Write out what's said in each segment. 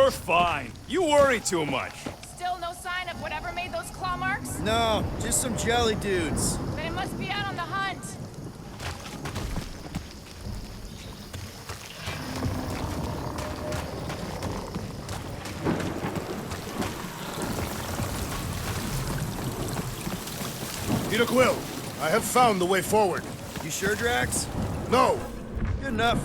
You're fine. You worry too much. Still no sign of whatever made those claw marks? No, just some jelly dudes. Then it must be out on the hunt. Peter Quill, I have found the way forward. You sure, Drax? No! Good enough.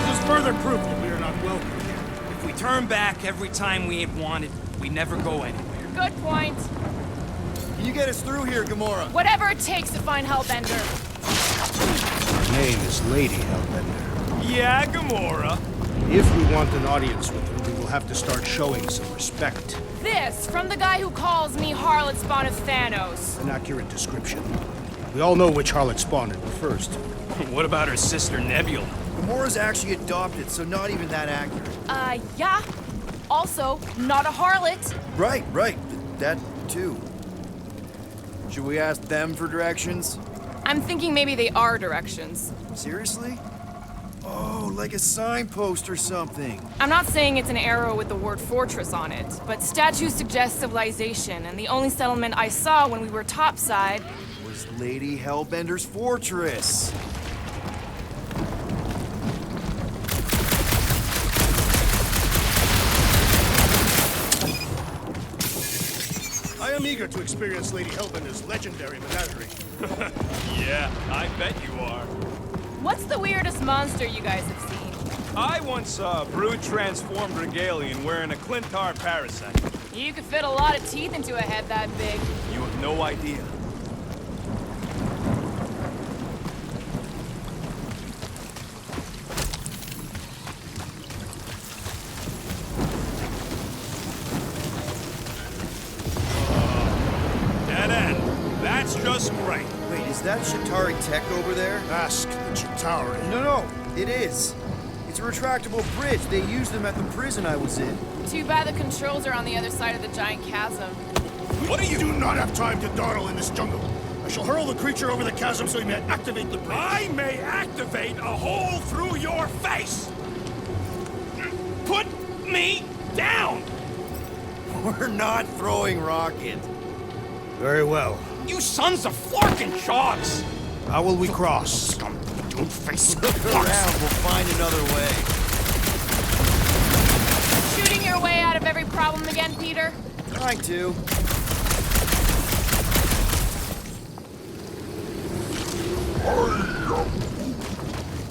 This is further proof that we are not welcome here. If we turn back every time we ain't wanted, we never go anywhere. Good point. Can you get us through here, Gamora? Whatever it takes to find Hellbender. Her name is Lady Hellbender. Yeah, Gamora. If we want an audience with her, we will have to start showing some respect. This, from the guy who calls me Harlot Spawn of Thanos. An accurate description. We all know which harlot Spawn it refers to. What about her sister Nebula? Gamora's actually adopted, so not even that accurate. Yeah. Also, not a harlot. Right. That too. Should we ask them for directions? I'm thinking maybe they are directions. Seriously? Oh, like a signpost or something. I'm not saying it's an arrow with the word fortress on it, but statues suggest civilization, and the only settlement I saw when we were topside Was Lady Hellbender's fortress. I am eager to experience Lady Hellbender's legendary menagerie. Yeah, I bet you are. What's the weirdest monster you guys have seen? I once saw a brood transformed regalian wearing a Clintar parasite. You could fit a lot of teeth into a head that big. You have no idea. Dead end. That's just great. Wait, is that Shatari tech over there? Ask the Chitauri. No, it is. It's a retractable bridge. They used them at the prison I was in. Too bad the controls are on the other side of the giant chasm. What are you? Do not have time to dawdle in this jungle. I shall hurl the creature over the chasm so he may activate the bridge. I may activate a hole through your face! Put me down! We're not throwing rocket. Very well. You sons of forking shots! How will we cross? Don't face Look around, we'll find another way. Shooting your way out of every problem again, Peter? Trying to.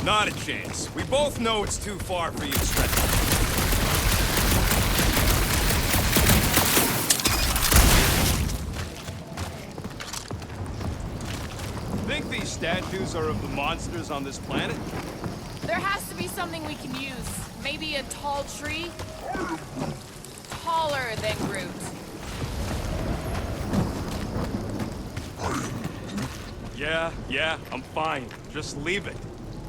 Not a chance. We both know it's too far for you to stretch. Think these statues are of the monsters on this planet? There has to be something we can use. Maybe a tall tree? Taller than Groot. Yeah, I'm fine. Just leave it.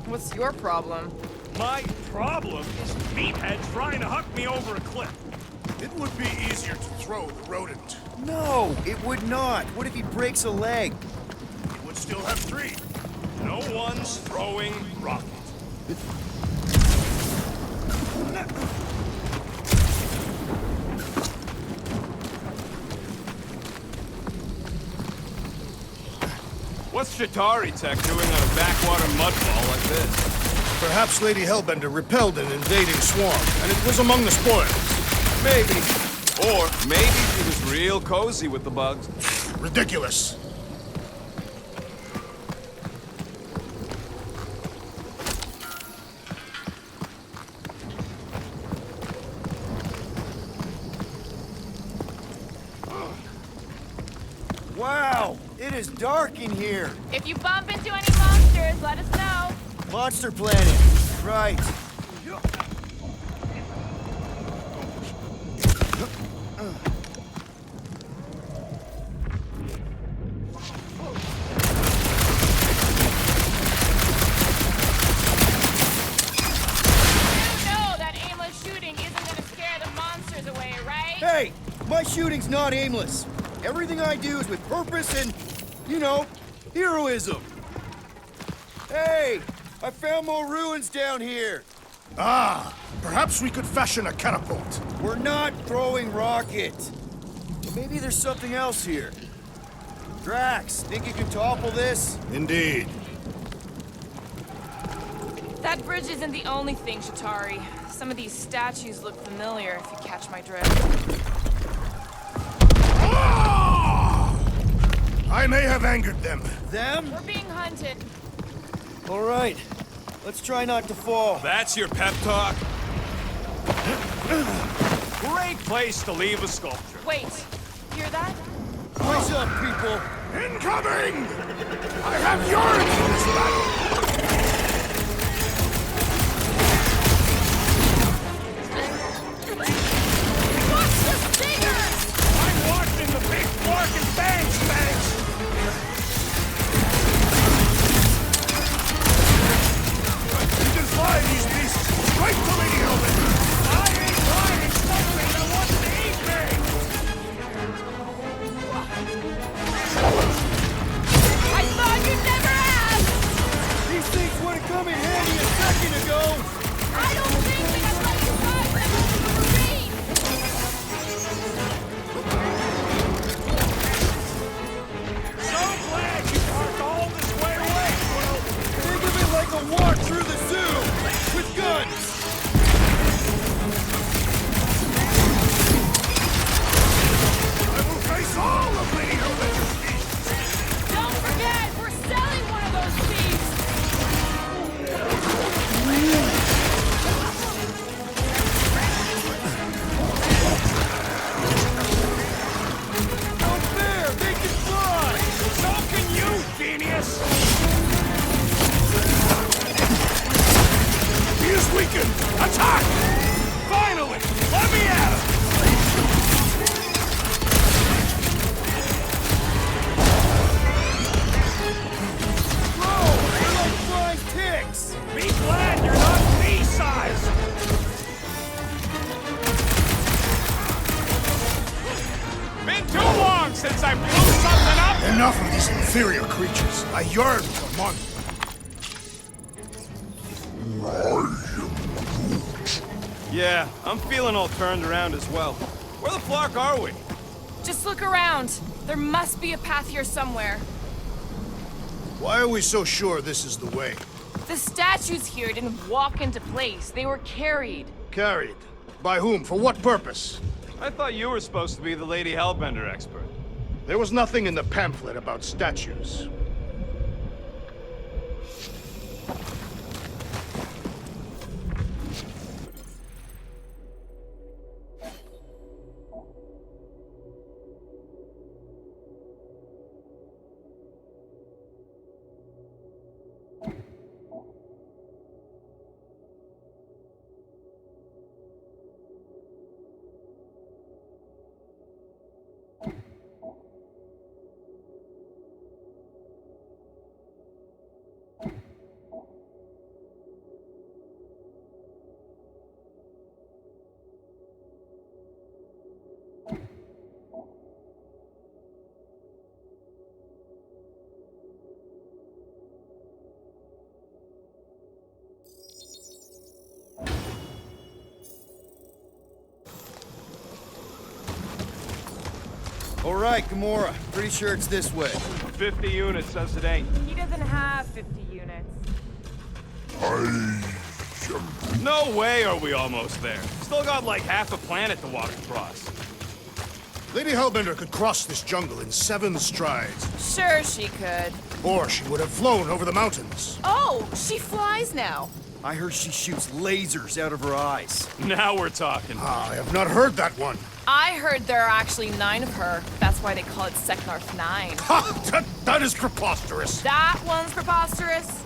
What's your problem? My problem is meathead trying to huck me over a cliff. It would be easier to throw the rodent. No, it would not. What if he breaks a leg? It would still have 3. No one's throwing rocket. What's Chitauri tech doing on a backwater mudfall like this? Perhaps Lady Hellbender repelled an invading swarm, and it was among the spoils. Maybe. Or maybe she was real cozy with the bugs. Ridiculous. Wow, it is dark in here. If you bump into any monsters, let us know. Monster Planet. Right. You know that aimless shooting isn't gonna scare the monsters away, right? Hey, My shooting's not aimless. Everything I do is with purpose and, you know, heroism. Hey, I found more ruins down here. Ah, perhaps we could fashion a catapult. We're not throwing rockets. Maybe there's something else here. Drax, think you can topple this? Indeed. That bridge isn't the only thing, Shatari. Some of these statues look familiar, if you catch my drift. Ah! I may have angered them. Them? We're being hunted. All right. Let's try not to fall. That's your pep talk? Great place to leave a sculpture. Wait, hear that? Brace up, people. Incoming! I have yearned for this battle! Watch the stingers! I'm watching the big fork and bang, Spec! You can fly these beasts straight to Lady Helmet! I ain't riding something that wants to eat me! I thought you'd never ask! These things would have come in handy a second ago. I don't think we can let you ride them over the ravine! So glad you parked all this way away, Quill! Think of it like a walk through the zoo with guns. I will face all of Lady Helmet's beasts! Don't forget, we're selling one of those thieves! Out there, they can fly. So can you, genius! He is weakened! Attack! Finally! Let me at him! Whoa, they're like flying ticks. Be glad you're not me-sized! Been too long since I blew something up! Enough of these inferior creatures. I yearn for money. Yeah, I'm feeling all turned around as well. Where the flark are we? Just look around. There must be a path here somewhere. Why are we so sure this is the way? The statues here didn't walk into place. They were carried. Carried. By whom? For what purpose? I thought you were supposed to be the Lady Hellbender expert. There was nothing in the pamphlet about statues. All right, Gamora. Pretty sure it's this way. 50 units says it ain't. He doesn't have 50 units. No way are we almost there. Still got like half a planet to walk across. Lady Hellbender could cross this jungle in 7 strides. Sure she could. Or she would have flown over the mountains. Oh, she flies now. I heard she shoots lasers out of her eyes. Now we're talking. Ah, I have not heard that one. I heard there are actually 9 of her. That's why they call it Seknarf 9. Ha! That is preposterous. That one's preposterous.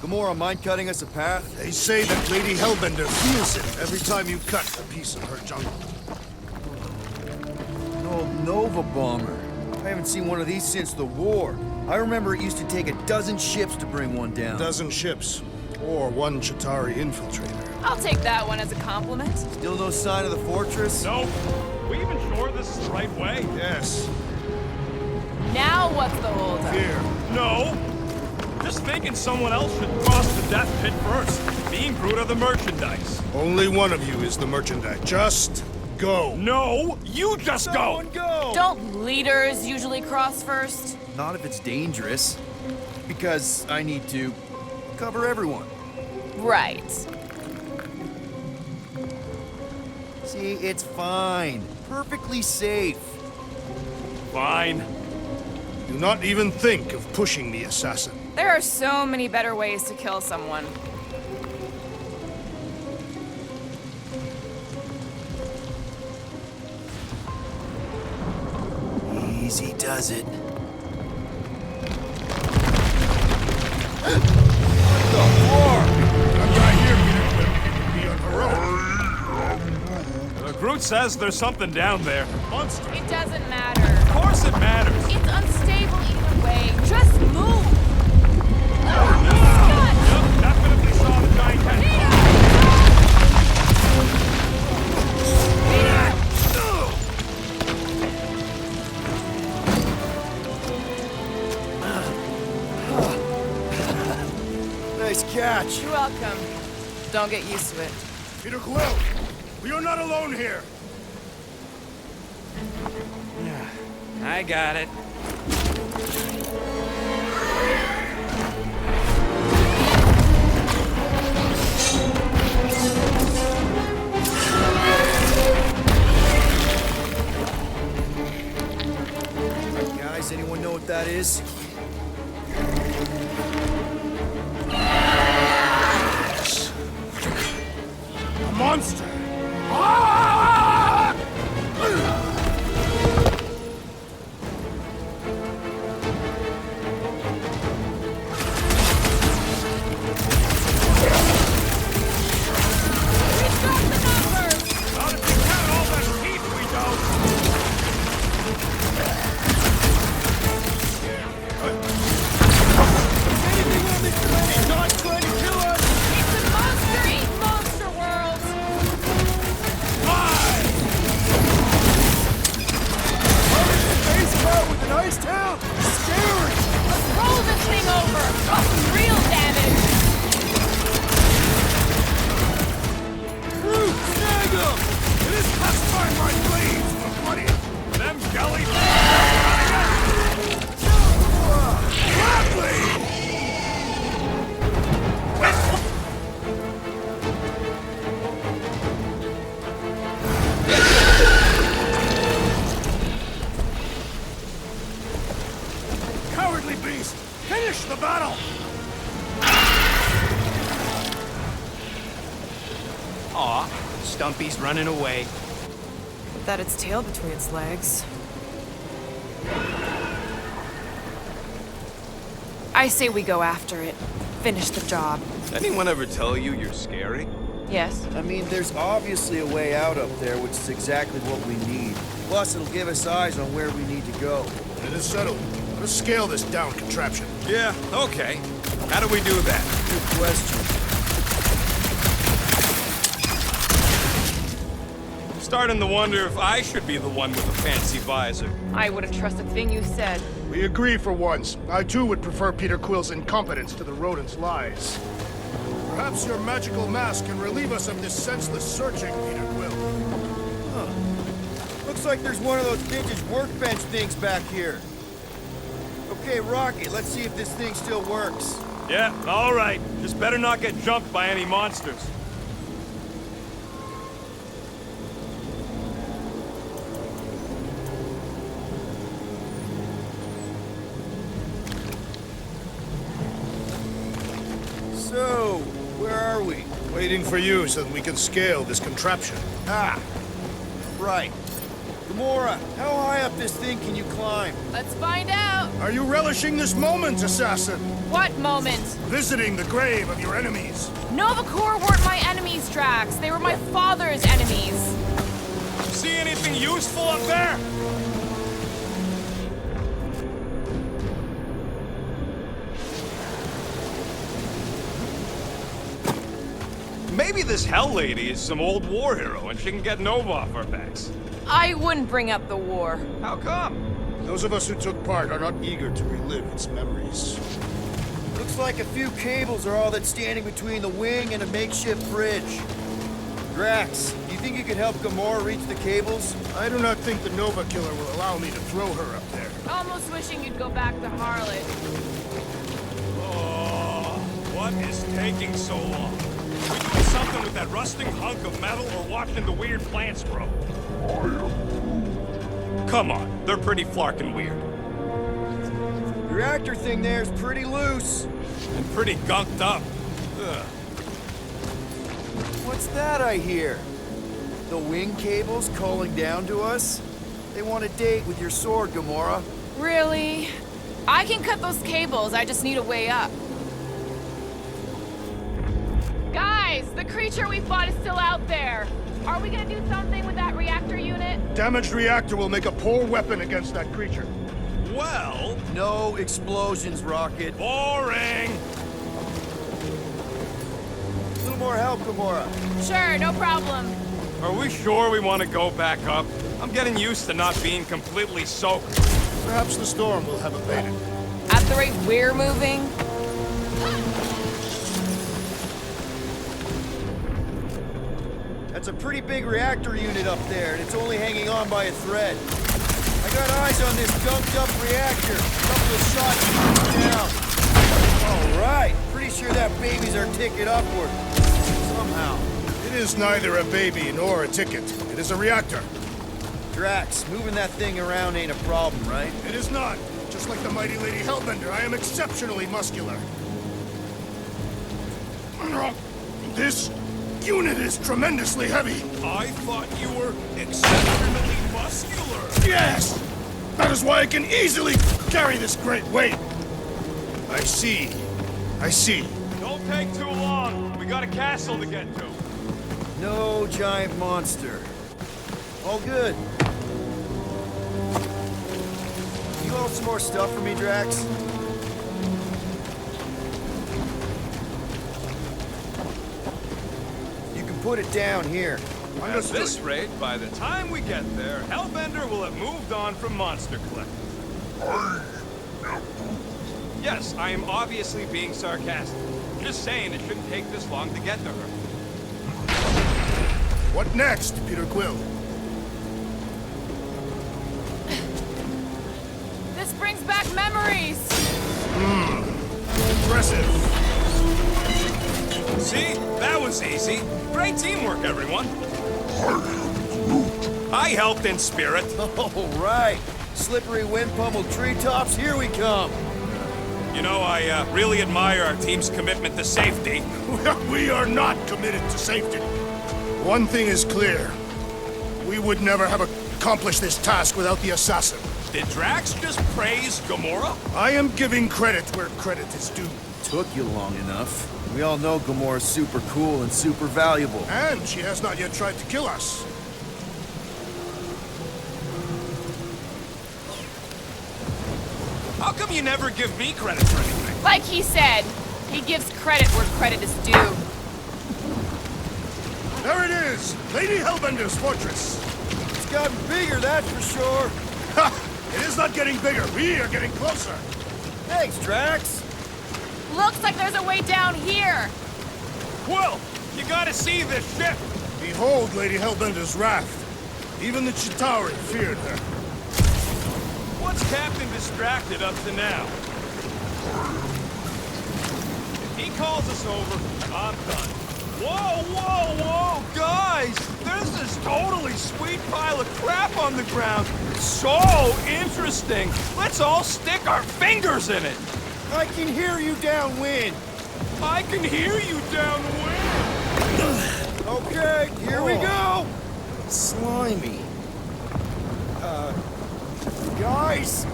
Gamora, mind cutting us a path? They say that Lady Hellbender feels it every time you cut a piece of her jungle. An old Nova bomber. I haven't seen one of these since the war. I remember it used to take a dozen ships to bring one down. A dozen ships, or one Chitauri infiltrator. I'll take that one as a compliment. Still no sign of the fortress? Nope. We even sure this is the right way? Yes, Now what's the holdup? here. No. Just thinking someone else should cross the death pit first. Me and Groot are the merchandise. Only one of you is the merchandise. Just go. No, you just go. Someone go! Don't leaders usually cross first? Not if it's dangerous. Because I need to cover everyone. Right. See, it's fine. Perfectly safe. Fine. Do not even think of pushing the assassin. There are so many better ways to kill someone. Easy does it. I'm right here, Peter. Be on parole. Groot says there's something down there. Monster. It doesn't matter. Of course it matters. It's unstable either way. Just move! Yep, definitely saw the giant head. Nice catch. You're welcome. Don't get used to it. Peter Quill, we are not alone here. I got it. Guys, anyone know what that is? A monster. Not if you count all that teeth we don't. He's not trying to kill us! It's a monster eat monster world! Face car with an ice tail? Scary! Let's roll this thing over! Cause some real damage! Groot, snag him! It is pacified my blades for bloody. Them jellies. Gladly! Cowardly beast! Finish the battle! Aw, Stumpy's running away. That its tail between its legs. I say we go after it. Finish the job. Anyone ever tell you you're scary? Yes. I mean, there's obviously a way out up there, which is exactly what we need. Plus, it'll give us eyes on where we need to go. It is settled. Let us scale this down contraption. Yeah, okay. How do we do that? Good question. Starting to wonder if I should be the one with the fancy visor. I wouldn't trust a thing you said. We agree for once. I too would prefer Peter Quill's incompetence to the rodent's lies. Perhaps your magical mask can relieve us of this senseless searching, Peter Quill. Looks like there's one of those vintage workbench things back here. Okay, Rocket, let's see if this thing still works. Yeah, all right. Just better not get jumped by any monsters. So, where are we? Waiting for you so that we can scale this contraption. Ah, right. Gamora, how high up this thing can you climb? Let's find out! Are you relishing this moment, assassin? What moment? Visiting the grave of your enemies. Nova Corps weren't my enemies, Drax. They were my father's enemies. See anything useful up there? Maybe this Hell Lady is some old war hero and she can get Nova off our backs. I wouldn't bring up the war. How come? Those of us who took part are not eager to relive its memories. Looks like a few cables are all that's standing between the wing and a makeshift bridge. Drax, do you think you could help Gamora reach the cables? I do not think the Nova Killer will allow me to throw her up there. Almost wishing you'd go back to Harlot. Oh, what is taking so long? We doing something with that rusting hunk of metal or watching the weird plants grow? Come on, they're pretty flarkin' weird. The reactor thing there is pretty loose. And pretty gunked up. Ugh. What's that I hear? The wing cables calling down to us? They want a date with your sword, Gamora. Really? I can cut those cables, I just need a way up. Guys, the creature we fought is still out there. Are we gonna do something with that reactor unit? Damaged reactor will make a poor weapon against that creature. Well, No explosions, Rocket. boring. A little more help, Gamora. Sure, no problem. Are we sure we want to go back up? I'm getting used to not being completely soaked. Perhaps the storm will have abated. At the rate we're moving? That's a pretty big reactor unit up there, and it's only hanging on by a thread. I got eyes on this gunked up reactor. A couple of shots down. All right. Pretty sure that baby's our ticket upward. Somehow. It is neither a baby nor a ticket. It is a reactor. Drax, moving that thing around ain't a problem, right? It is not. Just like the mighty Lady Hellbender, I am exceptionally muscular. This unit is tremendously heavy. I thought you were exceptionally muscular. Yes! That is why I can easily carry this great weight. I see. I see. Don't take too long. We got a castle to get to. No giant monster. All good. You want some more stuff for me, Drax? You can put it down here. At this rate, by the time we get there, Hellbender will have moved on from Monster Cliff. Yes, I am obviously being sarcastic. Just saying it shouldn't take this long to get to her. What next, Peter Quill? This brings back memories! Impressive. See? That was easy. Great teamwork, everyone. I helped in spirit. All right. Slippery wind-pummeled treetops, here we come. You know, I really admire our team's commitment to safety. We are not committed to safety. One thing is clear. We would never have accomplished this task without the assassin. Did Drax just praise Gamora? I am giving credit where credit is due. Took you long enough. We all know Gamora's super cool and super valuable. And she has not yet tried to kill us. How come you never give me credit for anything? Like he said, he gives credit where credit is due. There it is! Lady Hellbender's fortress! It's gotten bigger, that's for sure. Ha! It is not getting bigger. We are getting closer. Thanks, Drax. Looks like there's a way down here. Quill, you gotta see this ship. Behold Lady Hellbender's wrath. Even the Chitauri feared her. What's Captain Distracted up to now? If he calls us over, I'm done. Whoa, whoa, whoa, guys! There's this totally sweet pile of crap on the ground. So interesting. Let's all stick our fingers in it. I can hear you downwind. I can hear you downwind. Okay, here we go. Slimy. Guys?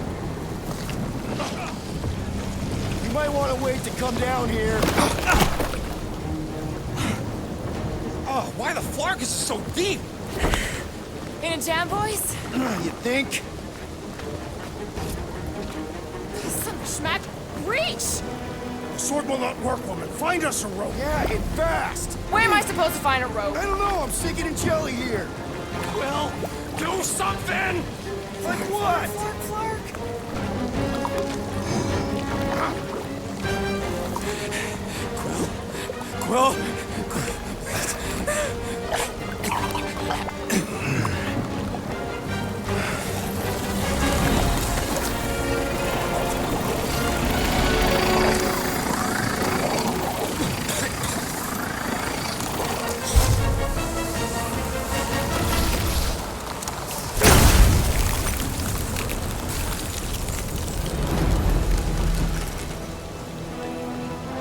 might want to wait to come down here. Oh, why the Flarkus is so deep? In a jam, boys? You think? Son of a schmack. Reach! The sword will not work, woman. Find us a rope. Yeah, and fast. Where am I supposed to find a rope? I don't know, I'm sinking in jelly here. Well, do something! Like what? Flark. Quill?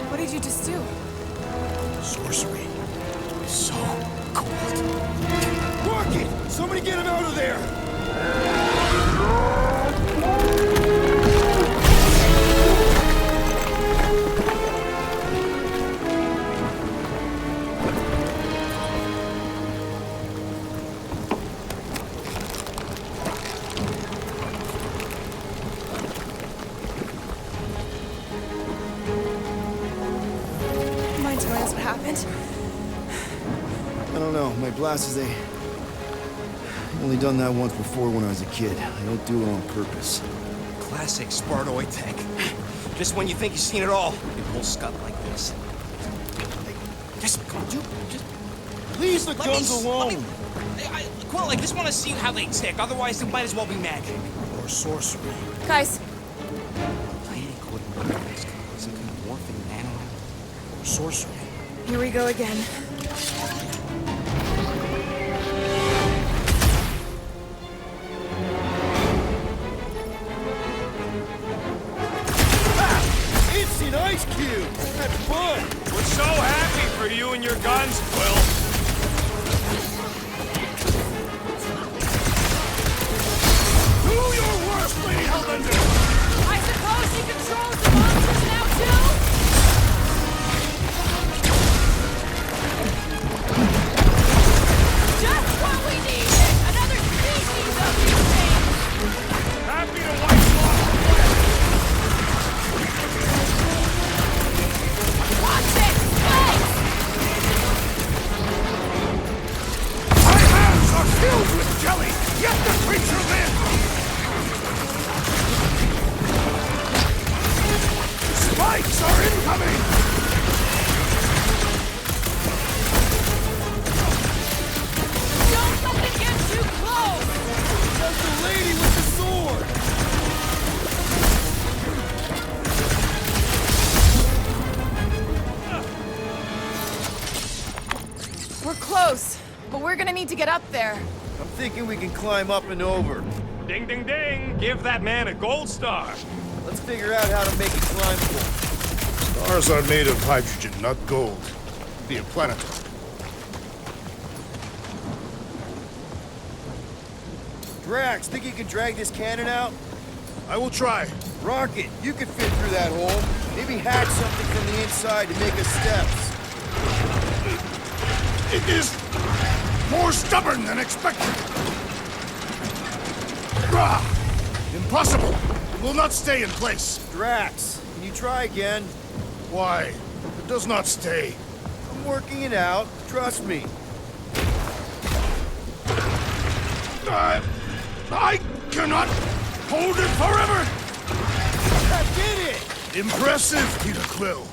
What did you just do? Sorcery. So cold. Rocket! Somebody get him out of there! Mind telling us what happened? I don't know, my blast is only done that once before when I was a kid. I don't do it on purpose. Classic Spartoid tech. Just when you think you've seen it all, you pull scut like this. Just come on, just Leave the let guns me, alone! Quill, I just want to see how they tick. Otherwise, it might as well be magic. Or sorcery. Guys, Planning equipment, some kind of morphing nano. Or sorcery. here we go again. It's an ice cube! That's fun! We're so happy for you and your guns, Quill. Do your worst, Lady Hellbender! I suppose she controls the monsters now, too? Just what we needed! Another species of these things! Happy to wipe you off. Watch it! Spec! My hands are filled with jelly, yet the creature lives! Spikes are incoming! Don't let them get too close! That's the lady with the sword! We're close, but we're gonna need to get up there. I'm thinking we can climb up and over. Ding, ding, ding. Give that man a gold star. Let's figure out how to make it climbable. Stars are made of hydrogen, not gold. Be a planetary. Drax, think you can drag this cannon out? I will try. Rocket, you could fit through that hole. Maybe hack something from the inside to make us steps. It is more stubborn than expected. Rah! Impossible! It will not stay in place. Drax, can you try again? Why? It does not stay. I'm working it out. Trust me. I cannot hold it forever! I did it! Impressive, Peter Quill.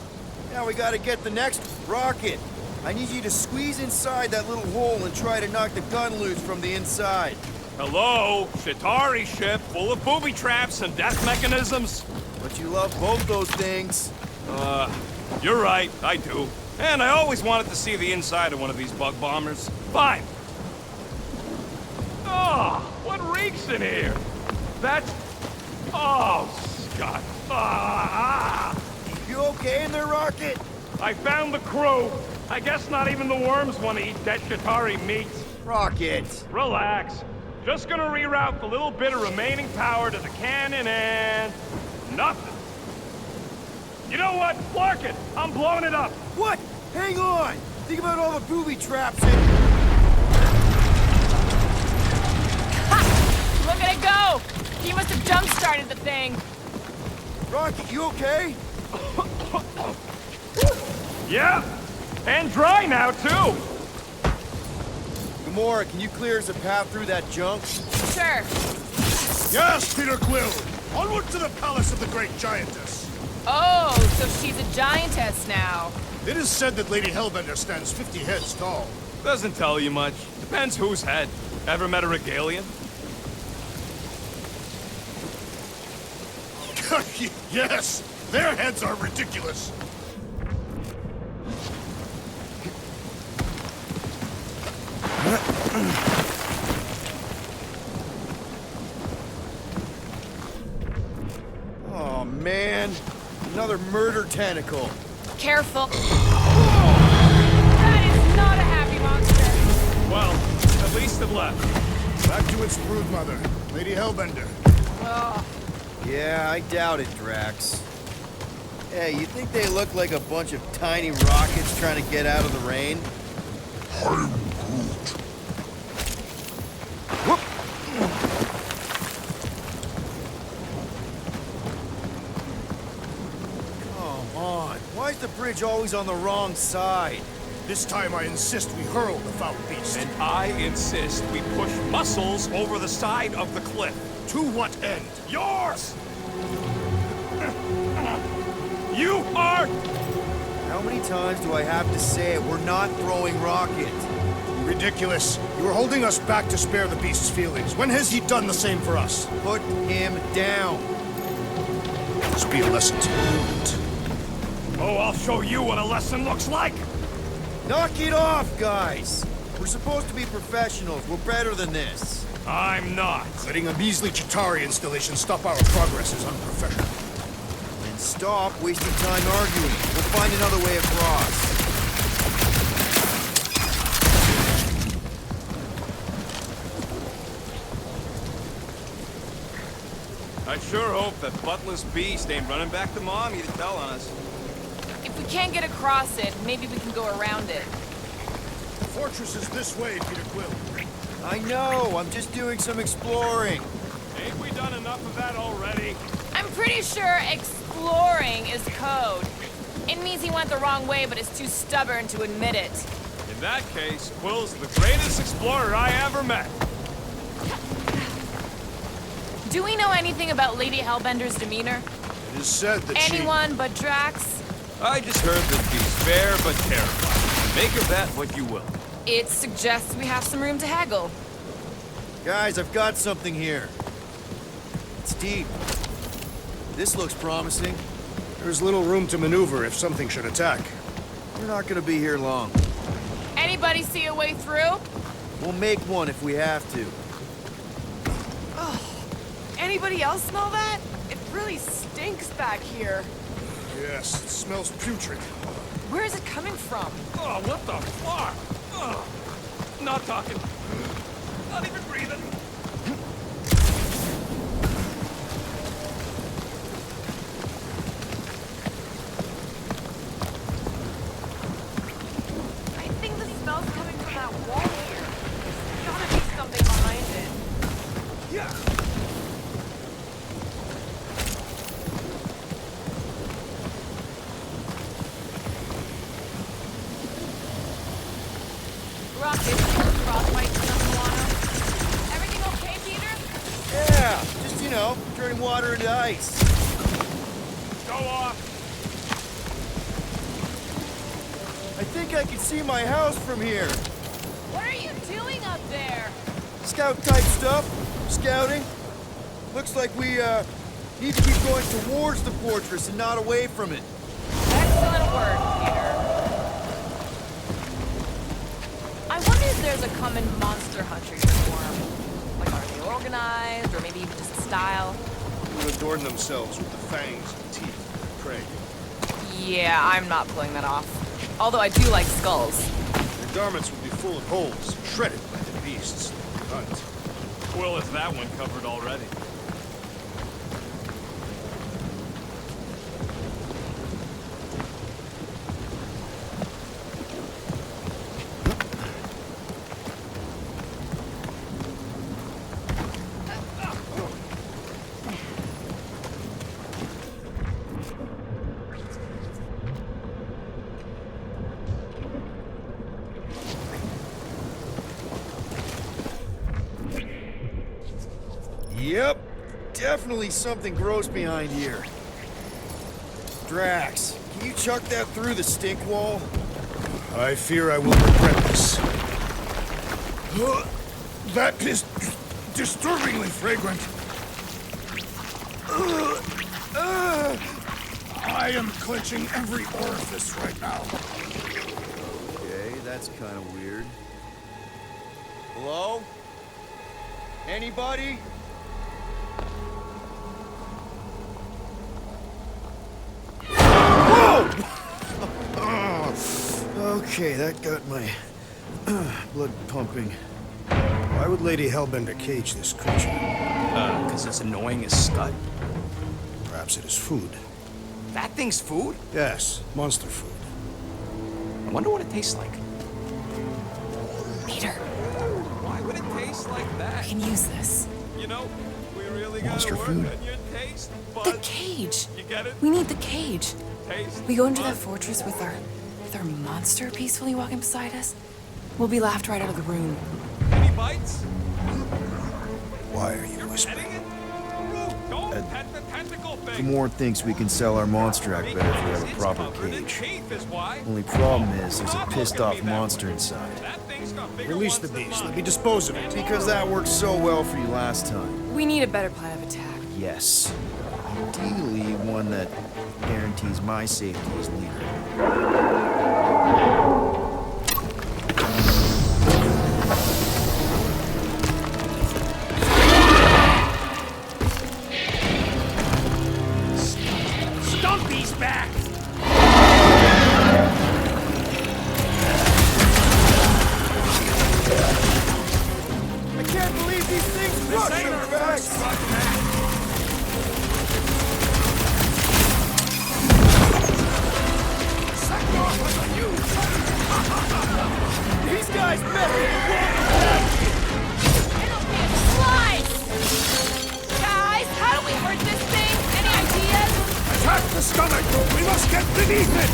Now we gotta get the next rocket. I need you to squeeze inside that little hole and try to knock the gun loose from the inside. Hello, Shatari ship full of booby traps and death mechanisms. But you love both those things. You're right, I do. And I always wanted to see the inside of one of these bug bombers. Fine. Oh, what reeks in here? That's... Oh, Scott. You okay in there, Rocket? I found the crew. I guess not even the worms want to eat dead Shatari meat. Rocket. Relax. Just gonna reroute the little bit of remaining power to the cannon and... nothing. You know what? Clark it! I'm blowing it up! What? Hang on! Think about all the booby traps and... Ha! Look at it go! He must have jump-started the thing. Rocky, you okay? Yeah! And dry now, too! Gamora, can you clear us a path through that junk? Sure. Yes, Peter Quill! Onward to the palace of the great giantess! Oh, so she's a giantess now. It is said that Lady Hellbender stands 50 heads tall. Doesn't tell you much. Depends whose head. Ever met a regalian? Yes! Their heads are ridiculous! Oh, man. Another murder tentacle. Careful. That is not a happy monster. Well, at least it left. Back to its broodmother, Lady Hellbender. Oh, Yeah, I doubt it, Drax. Hey, you think they look like a bunch of tiny rockets trying to get out of the rain? Whoop! Come on. Why is the bridge always on the wrong side? This time I insist we hurl the foul beast. And I insist we push muscles over the side of the cliff. To what end? Yours! You are... How many times do I have to say it? We're not throwing rocket. Ridiculous. You are holding us back to spare the beast's feelings. When has he done the same for us? Put him down. This will be a lesson to you. Oh, I'll show you what a lesson looks like! Knock it off, guys. We're supposed to be professionals. We're better than this. I'm not. Letting a measly Chitauri installation stop our progress is unprofessional. And stop wasting time arguing. We'll find another way across. I sure hope that buttless beast ain't running back to Mommy to tell on us. if we can't get across it, maybe we can go around it. The fortress is this way, Peter Quill. I know. I'm just doing some exploring. Ain't we done enough of that already? I'm pretty sure exploring is code. It means he went the wrong way, but is too stubborn to admit it. In that case, Quill's the greatest explorer I ever met. Do we know anything about Lady Hellbender's demeanor? It is said that Anyone but Drax? I just heard that she's fair but terrified. Make of that what you will. It suggests we have some room to haggle. Guys, I've got something here. It's deep. This looks promising. there's little room to maneuver if something should attack. We're not gonna be here long. Anybody see a way through? We'll make one if we have to. Anybody else smell that? It really stinks back here. Yes, it smells putrid. Where is it coming from? Oh, what the fuck? Oh, not talking. Not even breathing. I think the smell's coming from that wall here. There's gotta be something behind it. Yeah. Rocket, frostbite, water. Everything okay, Peter? Yeah, just, you know, turning water into ice. Go off. I think I can see my house from here. What are you doing up there? Scout-type stuff. Scouting. Looks like we, need to keep going towards the fortress and not away from it. Excellent work, Peter. I wonder if there's a common monster hunter uniform. Like, are they organized, or maybe even just a style? Who would adorn themselves with the fangs and teeth of their prey. Yeah, I'm not pulling that off. Although I do like skulls. Their garments would be full of holes, shredded by the beasts they hunt. Quill has that one covered already. Yep, definitely something gross behind here. Drax, can you chuck that through the stink wall? I fear I will regret this. That is disturbingly fragrant. I am clenching every orifice right now. Okay, that's kind of weird. Hello? Anybody? Whoa! Okay, that got my blood pumping. Why would Lady Hellbender cage this creature? Because it's annoying as scut. Perhaps it is food. That thing's food? Yes, monster food. I wonder what it tastes like. Peter, Why would it taste like I that? can use this. You know, we really Monster gotta work food. on your taste The buds. cage. You get it? We need the cage. Taste We go into that buds. fortress with our monster peacefully walking beside us. We'll be laughed right out of the room. Any bites? Why are you whispering? Petting it? Root, don't pet the tentacle thing. Gamorn thinks we can sell our monster act better if we have a It's proper covered in cage. teeth is why. Only problem is there's a Stop pissed looking at off me that monster way. inside. That thing's got bigger Release ones the than beast. mine. Let me dispose of it. Because that worked so well for you last time. We need a better plan of attack. Yes. Ideally, one that guarantees my safety as leader. Stumpy's back! I can't believe these things rush This ain't our our backs! first run back. Second off was on you! These guys better It'll be a slice! Guys, how do we hurt this thing? Any ideas? Attack the stomach! We must get beneath it!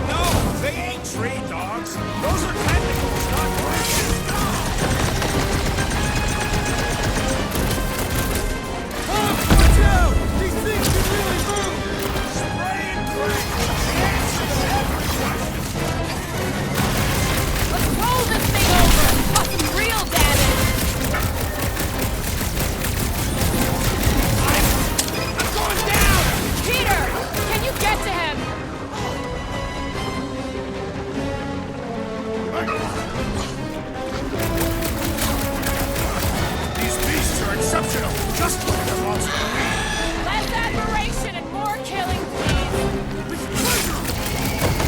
No, they ain't tree dogs. Those are tentacles, not branches. Watch out! These things can really move! Spray and pray. The answer to every question. Let's roll this thing over! Cause some real damage! I'm going down! Peter! Can you get to him? These beasts are exceptional, just like the monster. Less admiration and more killing, please!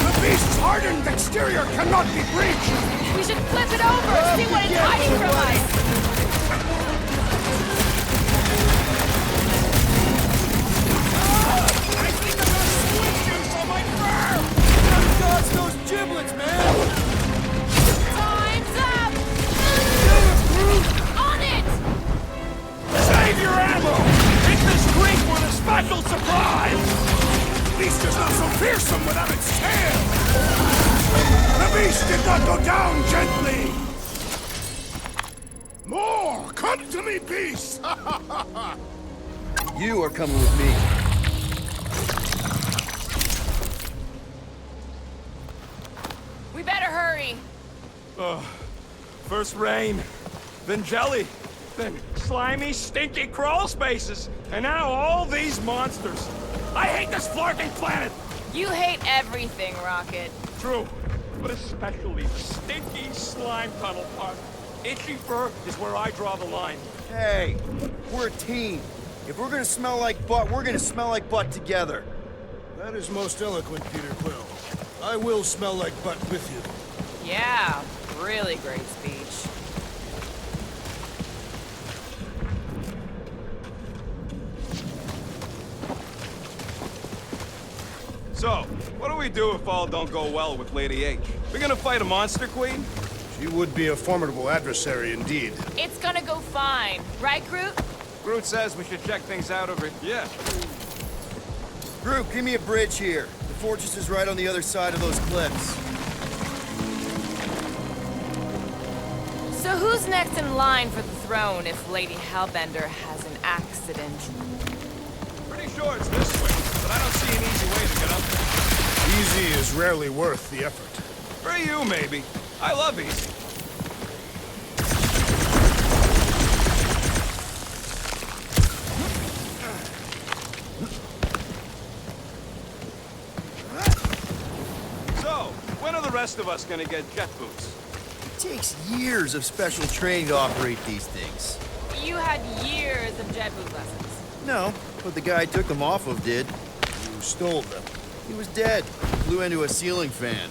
The beast's hardened exterior cannot be breached. We should flip it over! See what it's hiding from us! I think I'm gonna squeeze you from my fur! Dodge those giblets, man! Time's up! On it! Save your ammo! Hit this creek with a special surprise! Beast is not so fearsome without its tail. The beast did not go down gently. More! Come to me, beast! You are coming with me. We better hurry! First rain, then jelly, then slimy, stinky crawl spaces, and now all these monsters. I hate this flarking planet! You hate everything, Rocket. True, but especially the stinky slime tunnel part. Itchy fur is where I draw the line. Hey, we're a team. If we're gonna smell like butt, we're gonna smell like butt together. That is most eloquent, Peter Quill. I will smell like butt with you. Yeah, really great speech. So, what do we do if all don't go well with Lady H? We gonna fight a monster queen? She would be a formidable adversary indeed. It's gonna go fine. Right, Groot? Groot says we should check things out over here. Groot, give me a bridge here. The fortress is right on the other side of those cliffs. who's next in line for the throne if Lady Hellbender has an accident? Pretty sure it's this way, but I don't see an easy way to get up there. Easy is rarely worth the effort. For you, maybe. I love easy. So, when are the rest of us gonna get jet boots? It takes years of special training to operate these things. You had years of jet boot lessons. No, but the guy I took them off of did. You stole them. He was dead. Flew into a ceiling fan.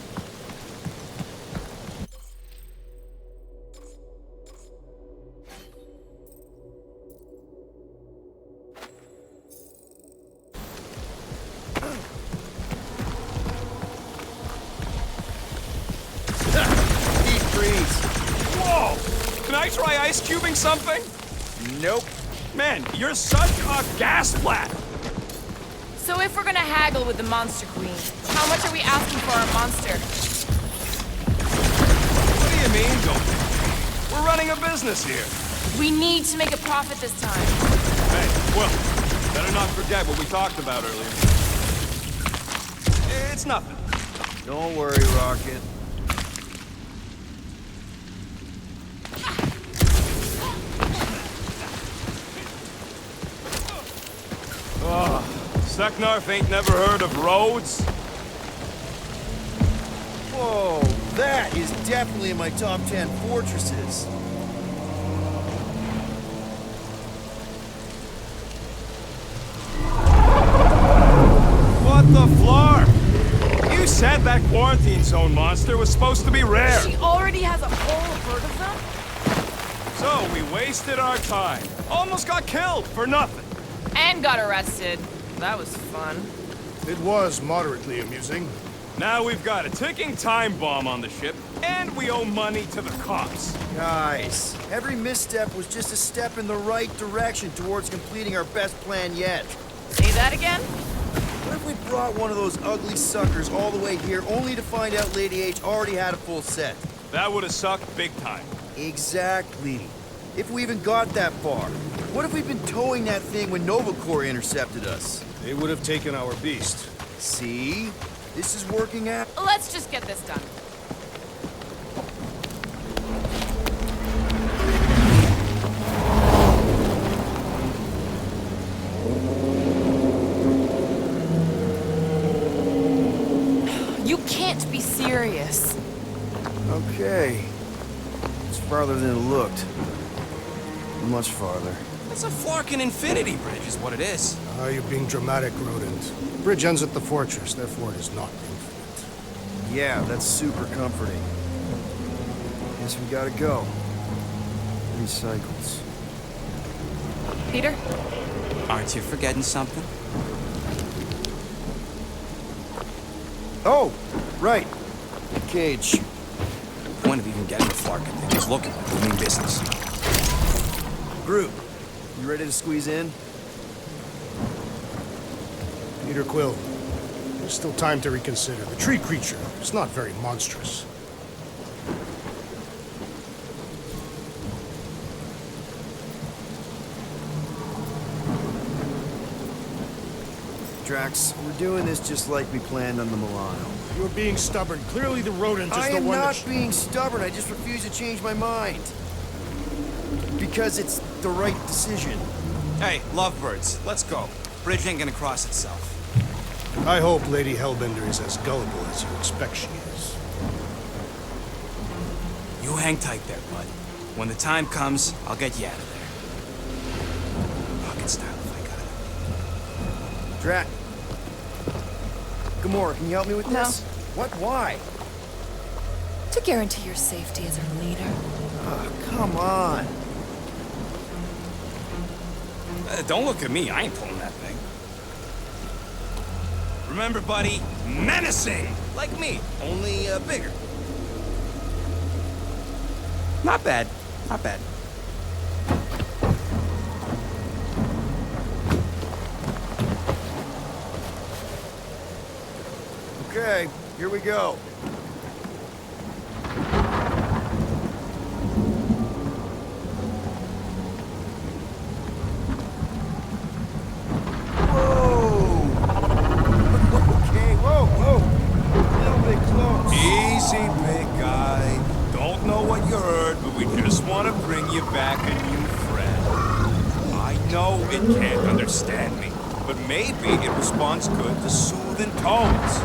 Deep freeze. Whoa! Can I try ice cubing something? Nope. Man, you're such a gas flat! So if we're gonna haggle with the Monster Queen, how much are we asking for our monster? What do you mean, don't we? We're running a business here. We need to make a profit this time. Hey, well, better not forget what we talked about earlier. It's nothing. Don't worry, Rocket. Seknarf ain't never heard of roads? Whoa, that is definitely in my top 10 fortresses. What the flar? You said that quarantine zone monster was supposed to be rare. She already has a whole herd of them? So we wasted our time. Almost got killed for nothing. And got arrested. That was fun. It was moderately amusing. Now we've got a ticking time bomb on the ship, and we owe money to the cops. Guys, every misstep was just a step in the right direction towards completing our best plan yet. Say that again? What if we brought one of those ugly suckers all the way here only to find out Lady H already had a full set? That would have sucked big time. Exactly. If we even got that far. What if we'd been towing that thing when Nova Corps intercepted us? They would have taken our beast. See? This is working out. Let's just get this done. You can't be serious. Okay. It's farther than it looked. Much farther. It's a Flarkin infinity bridge is what it is. You're being dramatic, Rodent. Bridge ends at the fortress, therefore it is not infinite. Yeah, that's super comforting. Guess we gotta go. 3 cycles. Peter? Aren't you forgetting something? Oh, right. The cage. Point of even getting the Flarkin thing is looking like we mean business. Groot, you ready to squeeze in? Peter Quill, there's still time to reconsider. The tree creature is not very monstrous. Drax, we're doing this just like we planned on the Milano. You're being stubborn. Clearly the rodent is I the am one not that... being stubborn, I just refuse to change my mind. Because it's the right decision. Hey, lovebirds, let's go. Bridge ain't gonna cross itself. I hope Lady Hellbender is as gullible as you expect she is. You hang tight there, bud. When the time comes, I'll get you out of there. Rocket style if I got it. Drax. Gamora, can you help me with this? What? Why? To guarantee your safety as our leader. Oh, come on. Don't look at me, I ain't pulling that thing. Remember, buddy, menacing! Like me, only bigger. Not bad, not bad. Okay, here we go. back at you, Fred. I know it can't understand me, but maybe it responds good to soothing tones.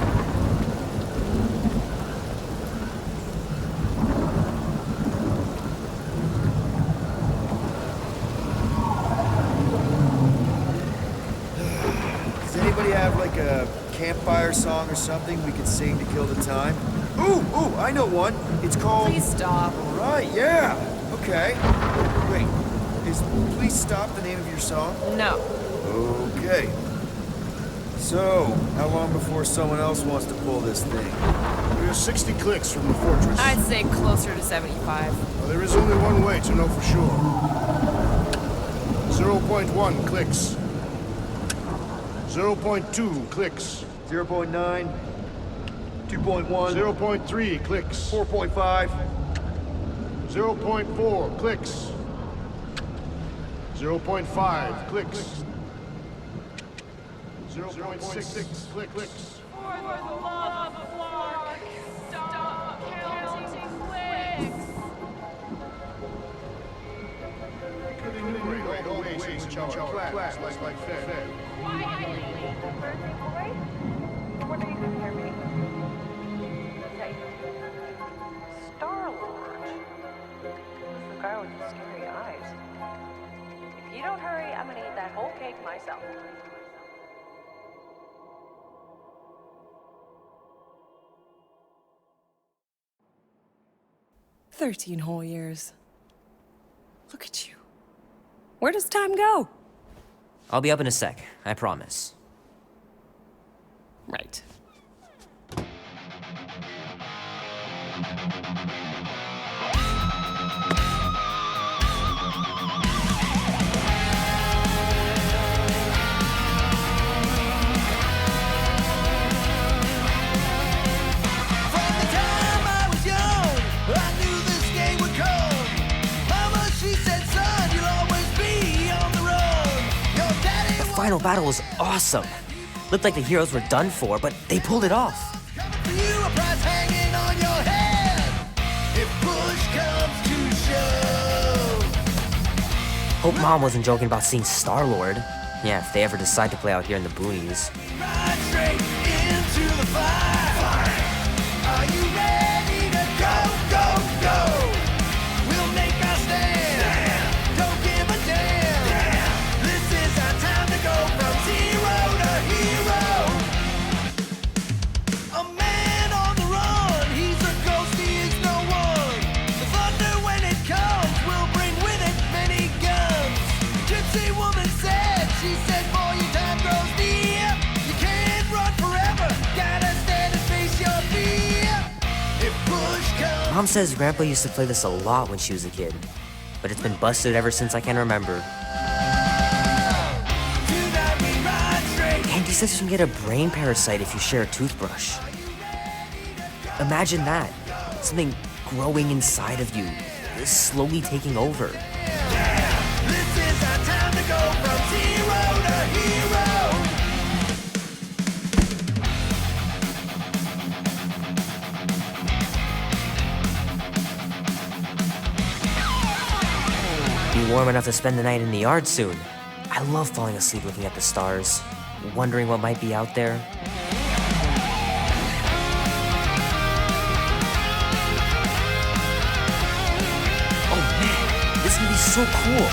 Does anybody have like a campfire song or something we could sing to kill the time? Ooh, I know one. It's called... Please stop. Right, yeah. Okay. Wait, is Please Stop the name of your song? No. Okay. So, how long before someone else wants to pull this thing? We're 60 clicks from the fortress. I'd say closer to 75. Well, there is only one way to know for sure. 0.1 clicks. 0.2 clicks. 0.9, 2.1, 0.3 clicks. 4.5. 0.4 clicks. 0.5 clicks. 0.6 clicks. For the love of Mark, stop counting clicks. Great all the ways each other class like fair. What do you can hear me? Okay. Star-Lord. That's the guy with the scary eyes. If you don't hurry, I'm gonna eat that whole cake myself. "13 whole years. Look at you. Where does time go?" I'll be up in a sec, I promise. Right. The final battle was awesome. Looked like the heroes were done for, but they pulled it off. Hope Mom wasn't joking about seeing Star-Lord. Yeah, if they ever decide to play out here in the boonies. Mom says Grandpa used to play this a lot when she was a kid, but it's been busted ever since I can remember. And he says you can get a brain parasite if you share a toothbrush. Imagine that. Something growing inside of you, slowly taking over. This is our time to go from zero to hero. Be warm enough to spend the night in the yard soon. I love falling asleep looking at the stars, wondering what might be out there. Oh man, this is gonna be so cool.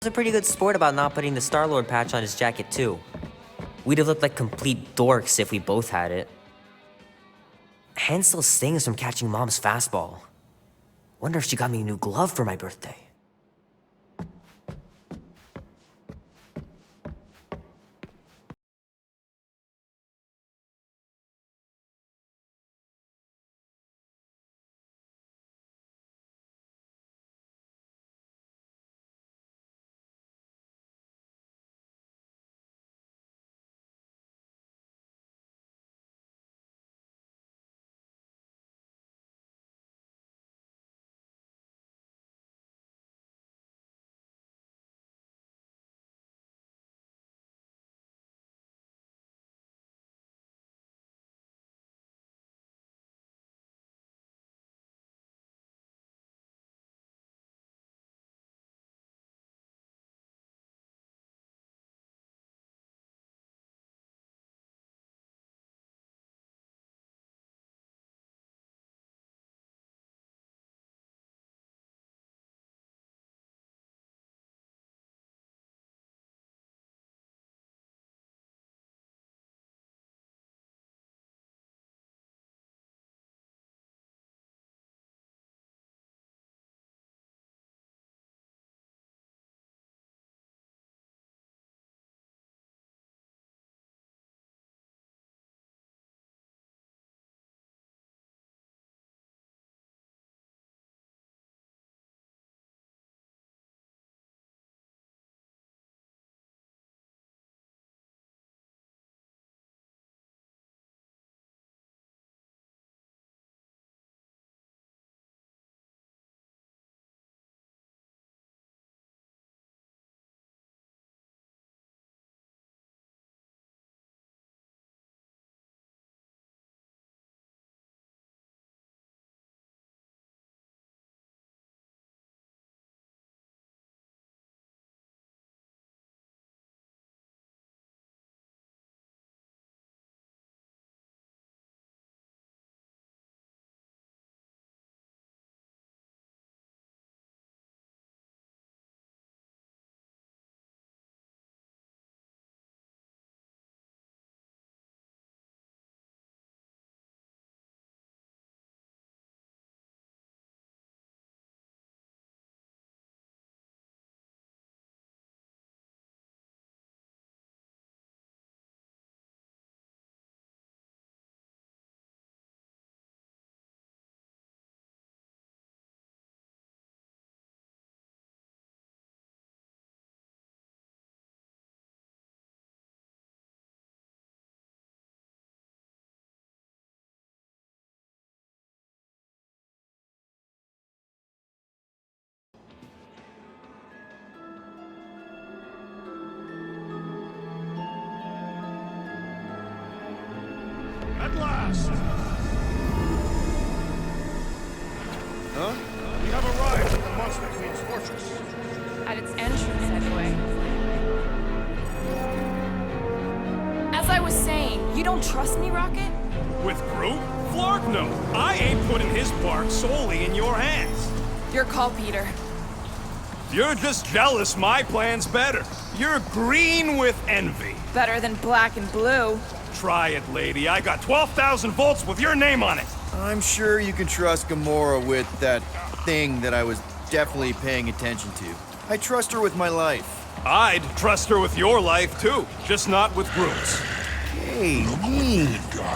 a pretty good sport about not putting the Star-Lord patch on his jacket too. We'd have looked like complete dorks if we both had it. Hand still stings from catching Mom's fastball. Wonder if she got me a new glove for my birthday. At last! Huh? We have arrived at the Monster Queen's fortress. At its entrance, anyway. As I was saying, you don't trust me, Rocket? With Groot? Flark no. I ain't putting his bark solely in your hands. Your call, Peter. You're just jealous my plan's better. You're green with envy. Better than black and blue. Try it, lady. I got 12,000 volts with your name on it. I'm sure you can trust Gamora with that thing that I was definitely paying attention to. I trust her with my life. I'd trust her with your life, too. Just not with Groot's. Hey, me.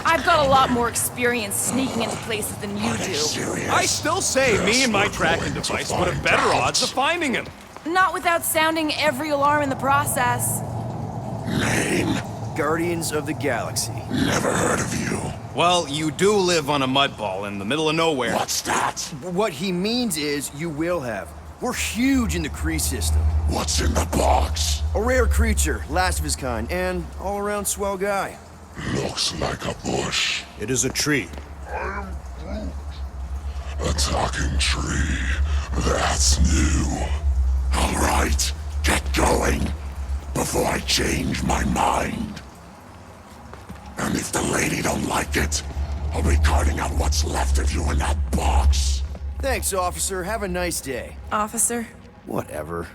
I've got a lot more experience sneaking into places than you do. I still say me and my tracking device would have better odds of finding him. Not without sounding every alarm in the process. Name? Guardians of the Galaxy. Never heard of you. Well, you do live on a mudball in the middle of nowhere. What's that? What he means is you will have. We're huge in the Kree system. What's in the box? A rare creature, last of his kind, and all-around swell guy. Looks like a bush. It is a tree. A talking tree. That's new. All right, get going before I change my mind. And if the lady don't like it, I'll be carting out what's left of you in that box. Thanks, officer. Have a nice day. Officer? Whatever.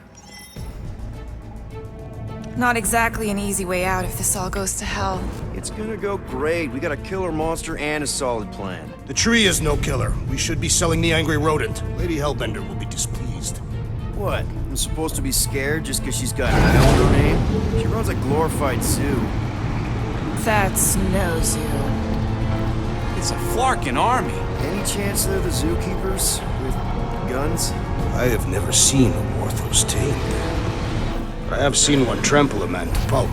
Not exactly an easy way out if this all goes to hell. It's gonna go great. We got a killer monster and a solid plan. The tree is no killer. We should be selling the angry rodent. Lady Hellbender will be displeased. What? I'm supposed to be scared just because she's got an elder name? She runs a glorified zoo. That's no zoo. It's a Flarkin army. Any chance they're the zookeepers? With guns? I have never seen a Warthos tamed. But I have seen one trample a man to pulp.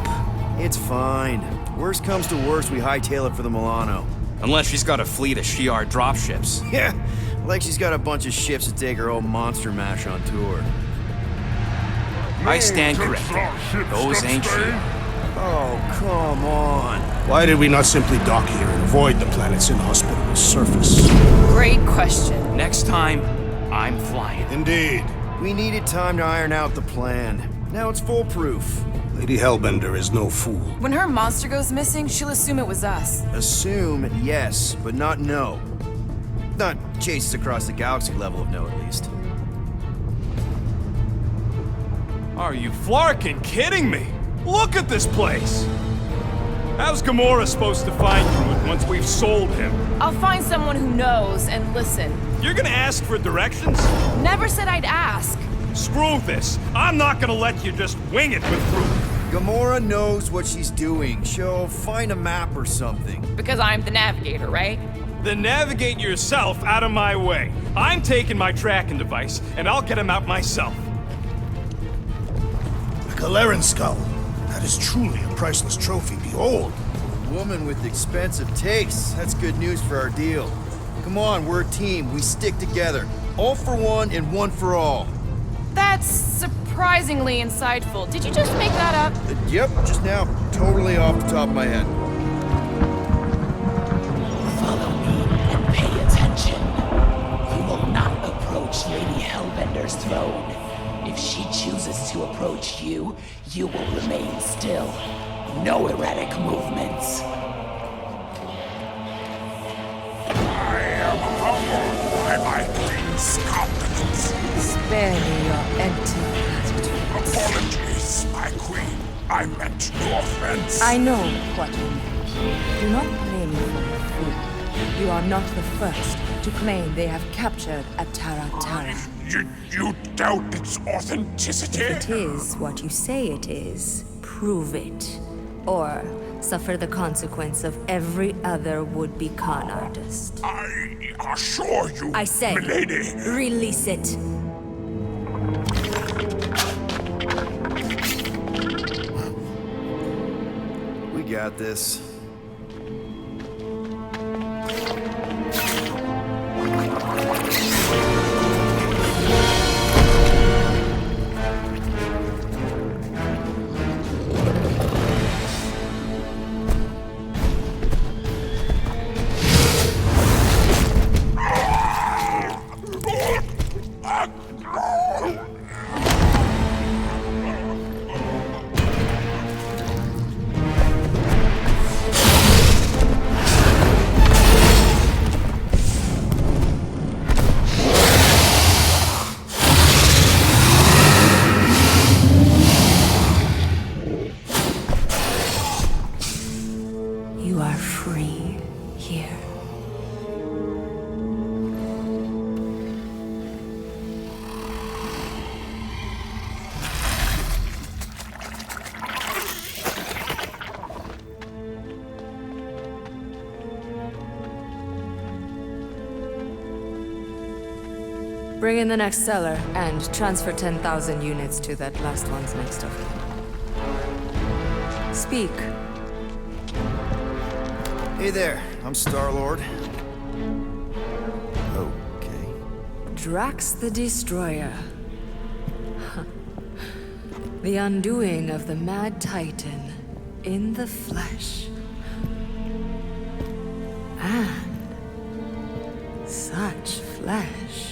It's fine. Worst comes to worst, we hightail it for the Milano. Unless she's got a fleet of Shi'ar dropships. Yeah, like she's got a bunch of ships to take her old monster mash on tour. I stand corrected. Those ain't Shi'ar. Oh, come on. Why did we not simply dock here and avoid the planet's inhospitable surface? Great question. Next time, I'm flying. Indeed. We needed time to iron out the plan. Now it's foolproof. Lady Hellbender is no fool. When her monster goes missing, she'll assume it was us. Assume yes, but not no. Not chases across the galaxy level of no, at least. Are you Flarkin kidding me? Look at this place! How's Gamora supposed to find Groot once we've sold him? I'll find someone who knows and listen. You're gonna ask for directions? Never said I'd ask. Screw this. I'm not gonna let you just wing it with Groot. Gamora knows what she's doing. She'll find a map or something. Because I'm the navigator, right? Then navigate yourself out of my way. I'm taking my tracking device, and I'll get him out myself. A Galeran skull. That is truly a priceless trophy. Behold. A woman with expensive tastes. That's good news for our deal. Come on, we're a team. We stick together. All for one and one for all. That's surprisingly insightful. Did you just make that up? Yep, just now. Totally off the top of my head. Follow me and pay attention. You will not approach Lady Hellbender's throne. If she chooses to approach you, you will remain still. No erratic movements. I am humbled by my queen's confidence. Spare me your empty platitudes. Apologies, my queen. I meant no offense. I know what you meant. Do not play me for a fool. You are not the first to claim they have captured a Tara. You doubt its authenticity? If it is what you say it is, prove it. Or suffer the consequence of every other would-be con artist. I assure you, I say, milady. Release it. We got this. You are free here. Bring in the next seller and transfer 10,000 units to that last one's next of kin. Speak. Hey there, I'm Star-Lord. Okay. Drax the Destroyer. The undoing of the Mad Titan in the flesh. And such flesh.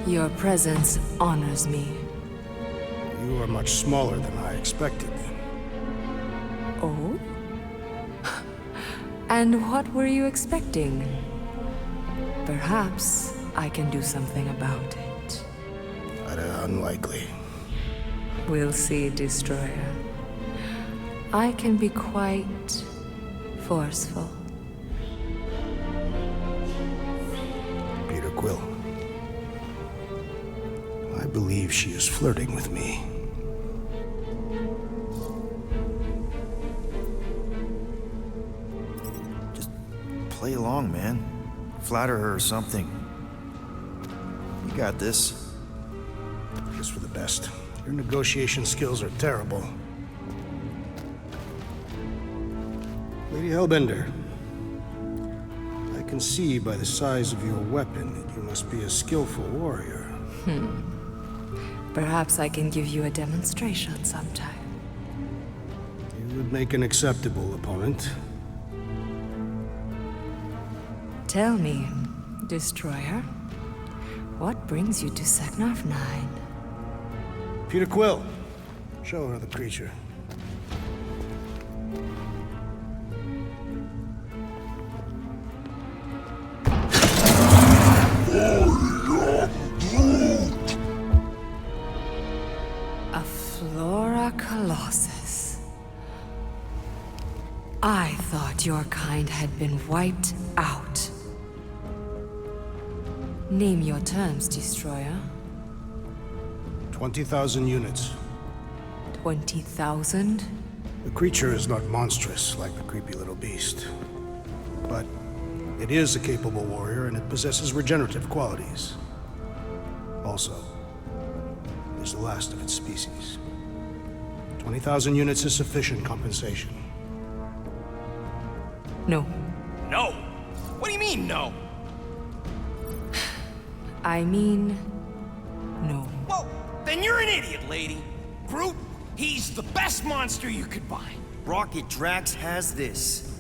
Your presence honors me. You are much smaller than I expected. Oh? And what were you expecting? Perhaps I can do something about it. Unlikely. We'll see, Destroyer. I can be quite forceful. Peter Quill. I believe she is flirting with me. Just play along, man. Flatter her or something. You got this. Just for the best. Your negotiation skills are terrible. Lady Hellbender, I can see by the size of your weapon that you must be a skillful warrior. Perhaps I can give you a demonstration sometime. You would make an acceptable opponent. Tell me, Destroyer, what brings you to Seknarf 9? Peter Quill, show her the creature. A Flora Colossus. I thought your kind had been wiped out. Name your terms, Destroyer. 20,000 units. 20,000? The creature is not monstrous like the creepy little beast. But it is a capable warrior and it possesses regenerative qualities. Also, is the last of its species. 20,000 units is sufficient compensation. No. No! What do you mean, no? I mean, no. Well, then you're an idiot, lady. Groot, he's the best monster you could buy. Rocket Drax has this.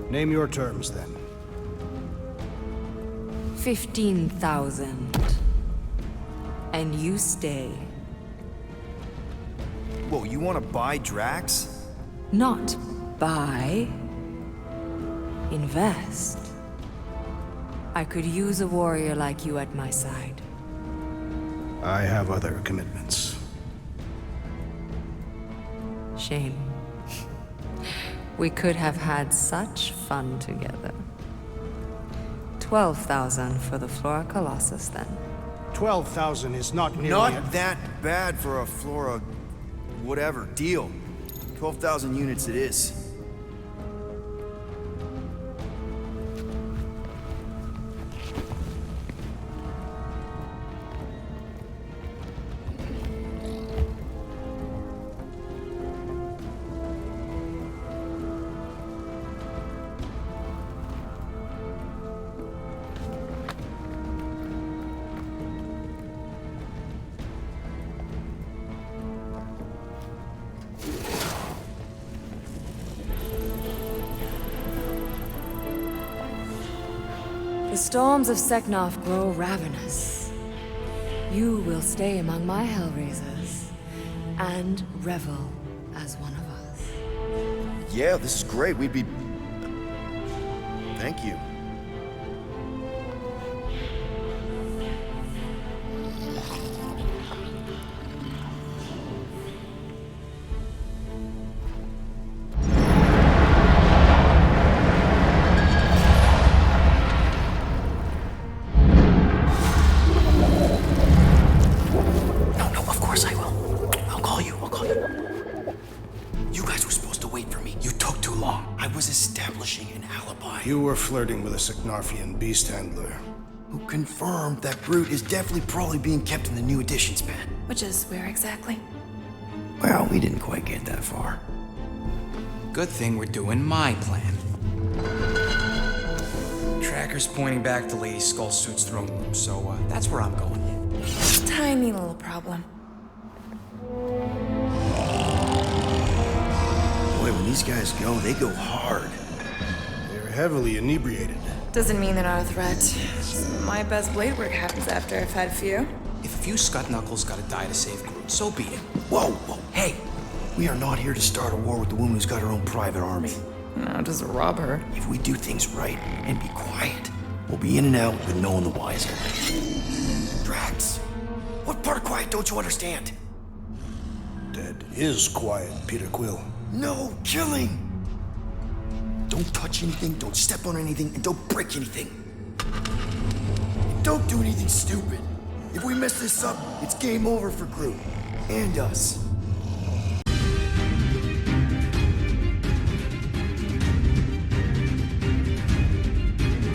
Name your terms, then. 15,000. And you stay. Whoa, you want to buy Drax? Not buy. Invest. I could use a warrior like you at my side. I have other commitments. Shame. We could have had such fun together. 12,000 for the Flora Colossus, then. 12,000 is not nearly Not that bad for a Flora... whatever, deal. 12,000 units it is. The storms of Seknarf grow ravenous. You will stay among my Hellraisers and revel as one of us. Yeah, this is great. We'd be... Thank you. You were flirting with a Seknarfian beast handler. Who confirmed that Groot is definitely probably being kept in the new editions pen. Which is where exactly? Well, we didn't quite get that far. Good thing we're doing my plan. Tracker's pointing back to Lady Skullsuit's throne room, so that's where I'm going. Tiny little problem. Boy, when these guys go, they go hard. They're heavily inebriated. Doesn't mean they're not a threat. My best blade work happens after I've had a few. If a few Scut Knuckles gotta die to save Groot, so be it. Whoa, whoa, hey! We are not here to start a war with the woman who's got her own private army. Now just rob her. If we do things right and be quiet, we'll be in and out with no one the wiser. Drax, what part of quiet don't you understand? That is quiet, Peter Quill. No killing! Don't touch anything, don't step on anything, and don't break anything. Don't do anything stupid. If we mess this up, it's game over for Groot. And us.